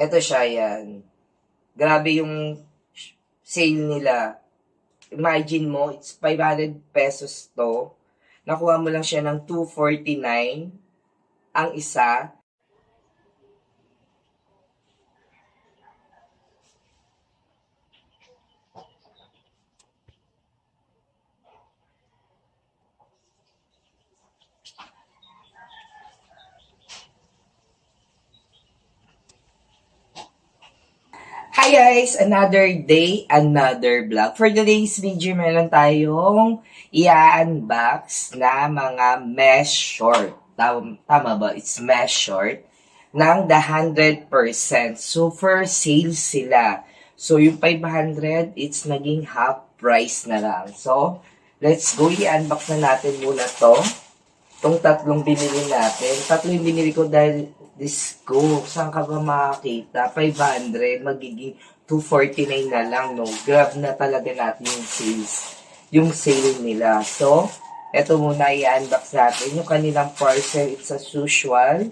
Eto siya, yan. Grabe yung sale nila. Imagine mo, it's 500 pesos to. Nakuha mo lang siya ng 249 ang isa. Hi guys! Another day, another vlog. For today's video, meron tayong i-unbox na mga mesh short. Tama ba? It's mesh short ng the 100%. Super sale sila. So, yung 500, it's naging half price na lang. So, let's go. I-unbox na natin muna to. Itong tatlong binili natin. Tatlo yung binili ko dahil Disco, saan ka ba makakita? 500, magiging 249 na lang, no? Grab na talaga natin yung sale nila. So, eto muna i-unbox natin. Yung kanilang parcel, it's as usual.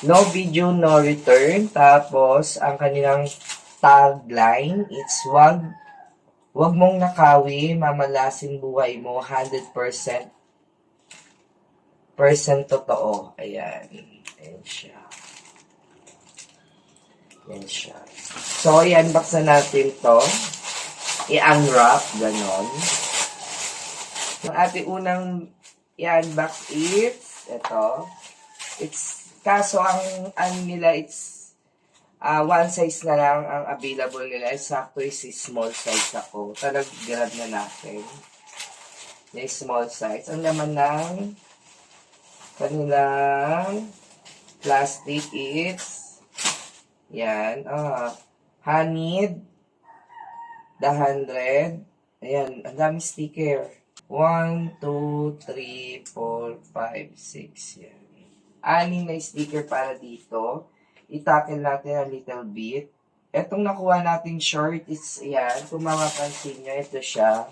No video, no return. Tapos, ang kanilang tagline, it's wag mong nakawi, mamalasin buhay mo, 100% totoo. Ayan. Ayan siya. Yan siya. So, i-unbox na natin to. I-unwrap, ganon. Yung ating unang i-unbox is, ito. Kaso ang nila, it's one size na lang ang available nila. Sakto is small size ako. Grab na natin. Yung small size. Ang laman ng kanilang plastic is yan, honeyed, the 100. Ayan, ang dami sticker. 1, 2, 3, 4, 5, 6. Yan. 6 na sticker para dito. Itakil natin a little bit. Etong nakuha nating short is, yan, kung mapapansin nyo, ito siya.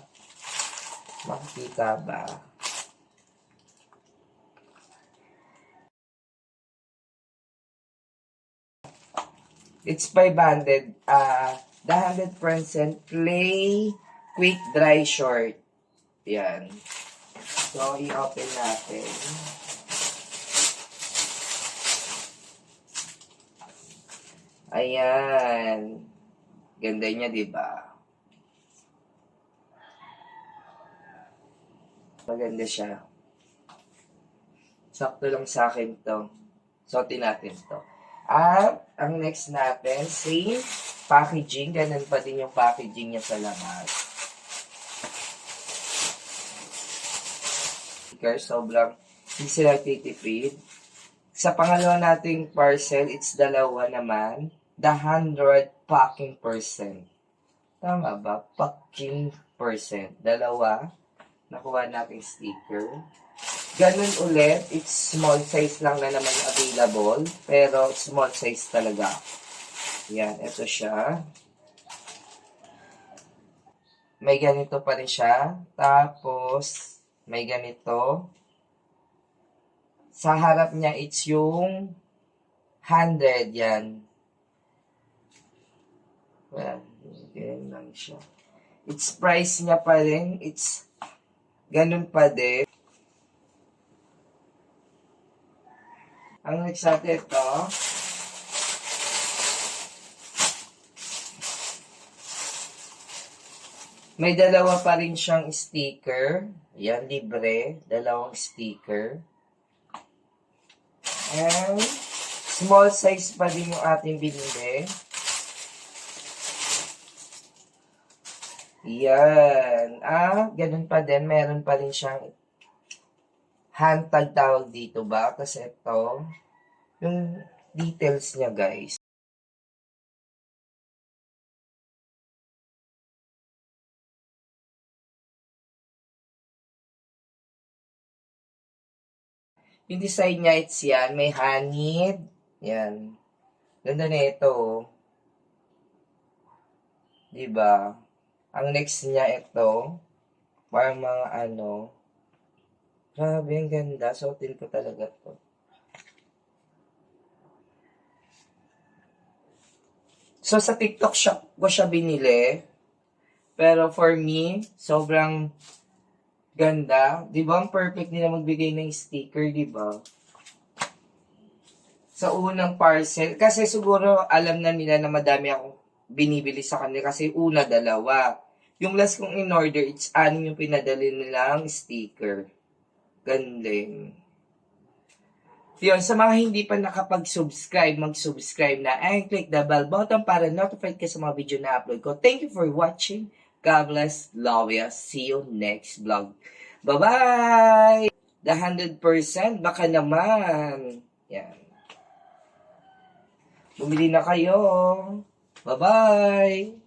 Makikita ba? It's 500. The 100% play quick dry short. Yan. So, i-open natin. Ayan. Ganda niya, diba? Maganda siya. Sakto lang sa akin to. Suotin natin to. At, ang next natin, same packaging. Ganun pa din yung packaging niya sa labas. Sobrang hindi sila titipid. Sa pangalawa nating parcel, it's dalawa naman. The 100 packing percent. Tama ba? Packing percent. Dalawa. Nakuha nating sticker. Ganun ulit, it's small size lang na naman available, pero small size talaga. Yan, ito siya. May ganito pa rin siya. Tapos, may ganito. Sa harap niya, it's yung 100, yan. Well, ganyan lang siya. It's price niya pa rin, it's ganun pa din. Ang next natin ito, may dalawa pa rin siyang sticker. Yan, libre. Dalawang sticker. And, small size pa din yung ating binili. Yan. Ganun pa din. Meron pa rin siyang hand tag tawag dito ba? Kasi ito, yung details niya, guys. Yung design niya, it's yan. May honeyed. Yan. Ganda na ito. Diba? Ang next niya ito. Parang mga ano. Grabe, ang ganda. Suotin ko talaga to. So, sa TikTok shop ko siya binili. Pero for me, sobrang ganda. Di ba? Ang perfect nila magbigay ng sticker, di ba? Sa unang parcel. Kasi siguro alam na nila na madami akong binibili sa kanila. Kasi una, dalawa. Yung last kong in-order, it's 6 yung pinadali nilang sticker. Gandeng. Yun, sa mga hindi pa nakapag-subscribe, mag-subscribe na and click the bell button para notified ka sa mga video na upload ko. Thank you for watching. God bless. Love ya. See you next vlog. Bye-bye! The 100%, baka naman. Yan. Bumili na kayo. Bye-bye!